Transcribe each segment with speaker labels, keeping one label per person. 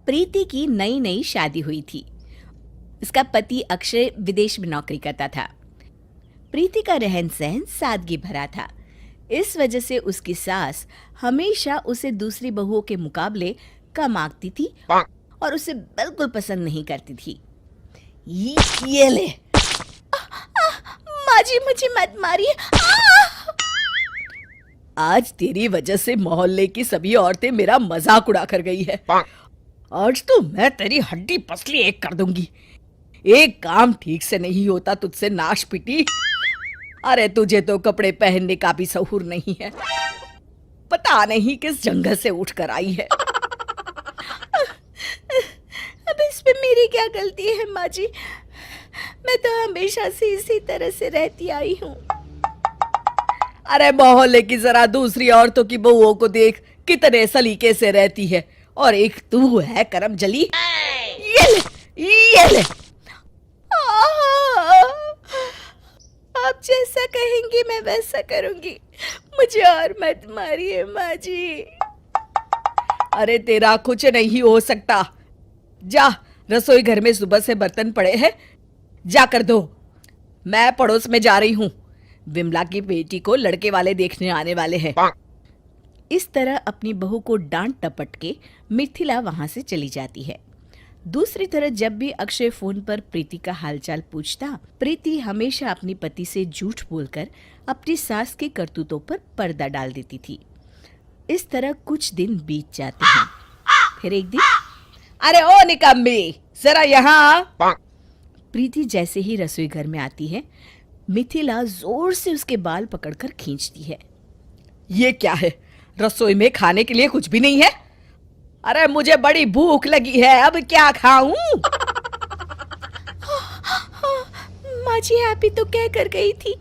Speaker 1: प्रीति की नई नई शादी हुई थी। उसका पति अक्षय विदेश में नौकरी करता था। प्रीति का रहन सहन सादगी भरा था। इस वजह से उसकी सास हमेशा उसे दूसरी बहुओं के मुकाबले कम आंकती थी और उसे बिल्कुल पसंद नहीं करती थी। ये ले। माँ जी, मुझे मत मारिए। आज तेरी वजह से मोहल्ले की सभी औरतें मेरा मजाक उड़ा कर गई है। आज तो मैं तेरी हड्डी पसली एक कर दूंगी। एक काम ठीक से नहीं होता तुझसे नाश पिटी। अरे तुझे तो कपड़े पहनने का भी सहूर नहीं है। पता नहीं किस जंगल से उठ कर आई है। अब इसमें मेरी क्या गलती है माँ जी? मैं तो हमेशा से इसी तरह से रहती आई हूँ। अरे मोहल्ले की जरा दूसरी औरतों की बहुओं को देख, कितने सलीके से रहती है, और एक तू है करम जली। ये ले, ये ले। आप जैसा कहेंगी मैं वैसा करूंगी। मुझे और मत मारिए माँ जी। अरे तेरा कुछ नहीं हो सकता। जा, रसोई घर में सुबह से बर्तन पड़े हैं, जाकर धो। मैं पड़ोस में जा रही हूँ। विमला की बेटी को लड़के वाले देखने आने वाले हैं। इस तरह अपनी बहू को डांट टपट के मिथिला वहां से चली जाती है। दूसरी तरफ जब भी अक्षय फोन पर प्रीति का हालचाल पूछता, प्रीति हमेशा अपनी पति से झूठ बोलकर अपनी सास के करतूतों पर पर्दा डाल देती थी। इस तरह कुछ दिन बीत जाते हैं। फिर एक दिन, अरे ओ निकम्मी, जरा यहाँ। प्रीति जैसे ही रसोई घर में आती है, मिथिला जोर से उसके बाल पकड़कर खींचती है। ये क्या है? रसोई में खाने के लिए कुछ भी नहीं है? अरे मुझे बड़ी भूख लगी है, अब क्या खाऊं? माँ जी, आप ही तो कह कर गई थी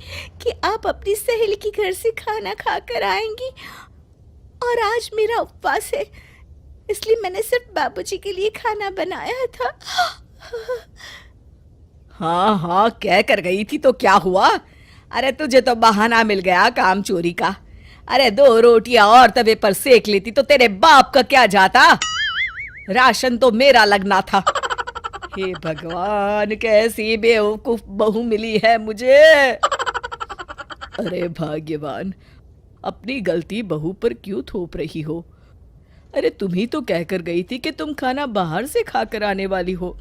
Speaker 1: कि आप अपनी सहेली के घर से खाना खाकर आएंगी, और आज मेरा उपवास है, इसलिए मैंने सिर्फ बाबूजी के लिए खाना बनाया था। हाँ हाँ, कह कर गई थी तो क्या हुआ? अरे तुझे तो बहाना मिल गया काम चोरी का। अरे 2 रोटियां और तवे पर सेक लेती तो तेरे बाप का क्या जाता? राशन तो मेरा लगना था। हे भगवान, कैसी बेवकूफ बहू मिली है मुझे। अरे भाग्यवान, अपनी गलती बहू पर क्यों थोप रही हो? अरे तुम ही तो कहकर गई थी कि तुम खाना बाहर से खाकर आने वाली हो।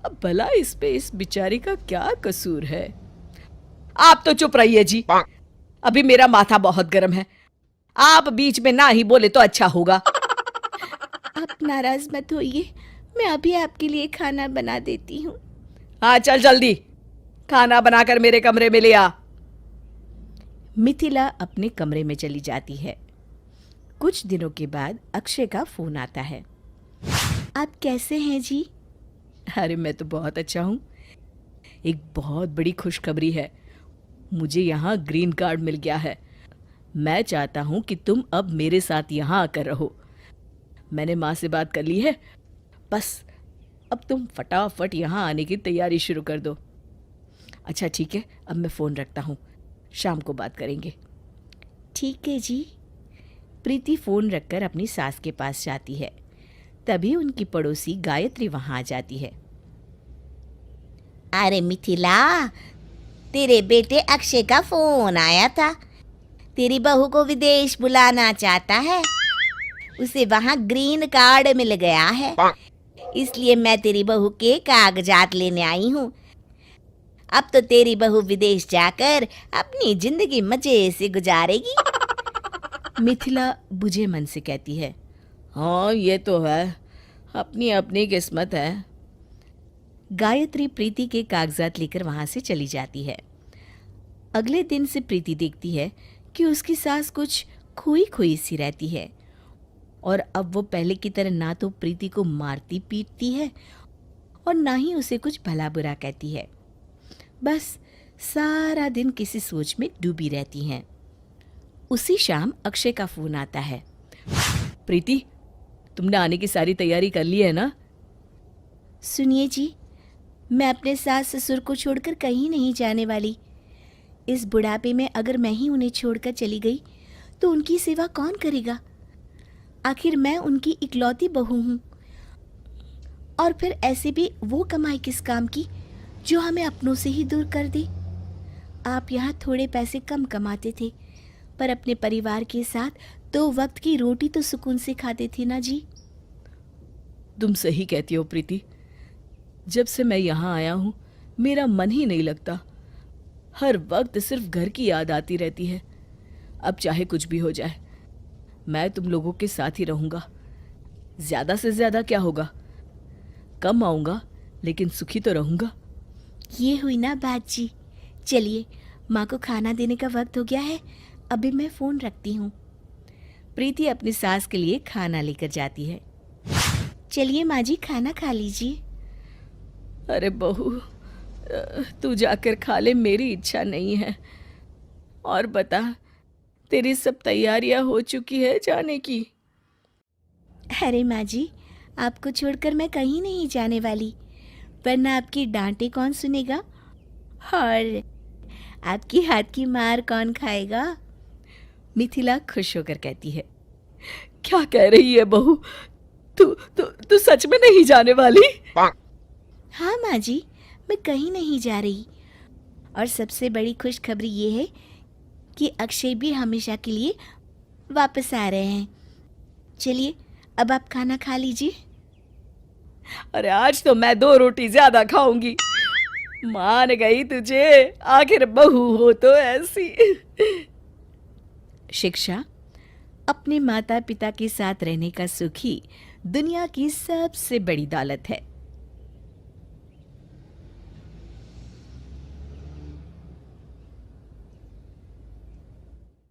Speaker 1: अब भला इस पे इस बिचारी का क्या कसूर है? आप तो चुप रहिए जी, अभी मेरा माथा बहुत गर्म है। आप बीच में ना ही बोले तो अच्छा होगा। आप नाराज मत होइए, मैं अभी आपके लिए खाना बना देती हूँ। हाँ चल जल्दी, खाना बनाकर मेरे कमरे में ले आ। मिथिला अपने कमरे में चली जाती है। कुछ दिनों के बाद अक्षय का फोन आता है। आप कैसे हैं जी? अरे मैं तो बहुत अच्छा हूँ। एक बहुत बड़ी खुशखबरी है, मुझे यहाँ ग्रीन कार्ड मिल गया है। मैं चाहता हूँ कि तुम अब मेरे साथ यहाँ आकर रहो। मैंने माँ से बात कर ली है, बस अब तुम फटाफट यहाँ आने की तैयारी शुरू कर दो। अच्छा ठीक है, अब मैं फ़ोन रखता हूँ, शाम को बात करेंगे। ठीक है जी। प्रीति फ़ोन रखकर अपनी सास के पास जाती है। तभी उनकी पड़ोसी गायत्री वहाँ आ जाती है।
Speaker 2: अरे मिथिला, तेरे बेटे अक्षय का फोन आया था। तेरी बहू को विदेश बुलाना चाहता है, उसे वहाँ ग्रीन कार्ड मिल गया है, इसलिए मैं तेरी बहू के कागजात लेने आई हूँ। अब तो तेरी बहू विदेश जाकर अपनी जिंदगी मजे से गुजारेगी।
Speaker 1: मिथिला बुझे मन से कहती है, हाँ ये तो है, अपनी अपनी किस्मत है। गायत्री प्रीति के कागजात लेकर वहां से चली जाती है। अगले दिन से प्रीति देखती है कि उसकी सास कुछ खोई खोई सी रहती है, और अब वो पहले की तरह ना तो प्रीति को मारती पीटती है और ना ही उसे कुछ भला बुरा कहती है। बस सारा दिन किसी सोच में डूबी रहती हैं। उसी शाम अक्षय का फोन आता है। प्रीति, तुमने आने की सारी तैयारी कर ली है ना?
Speaker 2: सुनिए जी, मैं अपने सास ससुर को छोड़कर कहीं नहीं जाने वाली। इस बुढ़ापे में अगर मैं ही उन्हें छोड़कर चली गई तो उनकी सेवा कौन करेगा? आखिर मैं उनकी इकलौती बहू हूँ और फिर ऐसे भी वो कमाई किस काम की जो हमें अपनों से ही दूर कर दे। आप यहाँ थोड़े पैसे कम कमाते थे, पर अपने परिवार के साथ 2 वक्त की रोटी तो सुकून से खाते थे ना जी।
Speaker 1: तुम सही कहती हो प्रीति। जब से मैं यहाँ आया हूँ मेरा मन ही नहीं लगता। हर वक्त सिर्फ घर की याद आती रहती है। अब चाहे कुछ भी हो जाए, मैं तुम लोगों के साथ ही रहूँगा। ज़्यादा से ज़्यादा क्या होगा, कम आऊँगा लेकिन सुखी तो रहूँगा।
Speaker 2: ये हुई ना बात जी। चलिए, माँ को खाना देने का वक्त हो गया है, अभी मैं फ़ोन रखती हूँ।
Speaker 1: प्रीति अपनी सास के लिए खाना लेकर जाती है।
Speaker 2: चलिए माँ जी, खाना खा लीजिए।
Speaker 1: अरे बहू, तू जाकर खा ले, मेरी इच्छा नहीं है। और बता, तेरी सब तैयारियां हो चुकी है जाने की?
Speaker 2: अरे माँ जी, आपको छोड़कर मैं कहीं नहीं जाने वाली, वरना आपकी डांटे कौन सुनेगा और आपकी हाथ की मार कौन खाएगा।
Speaker 1: मिथिला खुश होकर कहती है, क्या कह रही है बहू? तू सच में नहीं जाने वाली?
Speaker 2: हाँ माँ जी, मैं कहीं नहीं जा रही। और सबसे बड़ी खुशखबरी ये है कि अक्षय भी हमेशा के लिए वापस आ रहे हैं। चलिए, अब आप खाना खा लीजिए।
Speaker 1: अरे आज तो मैं 2 रोटी ज्यादा खाऊंगी। मान गई तुझे, आखिर बहू हो तो ऐसी। शिक्षा अपने माता पिता के साथ रहने का सुख ही दुनिया की सबसे बड़ी दौलत है।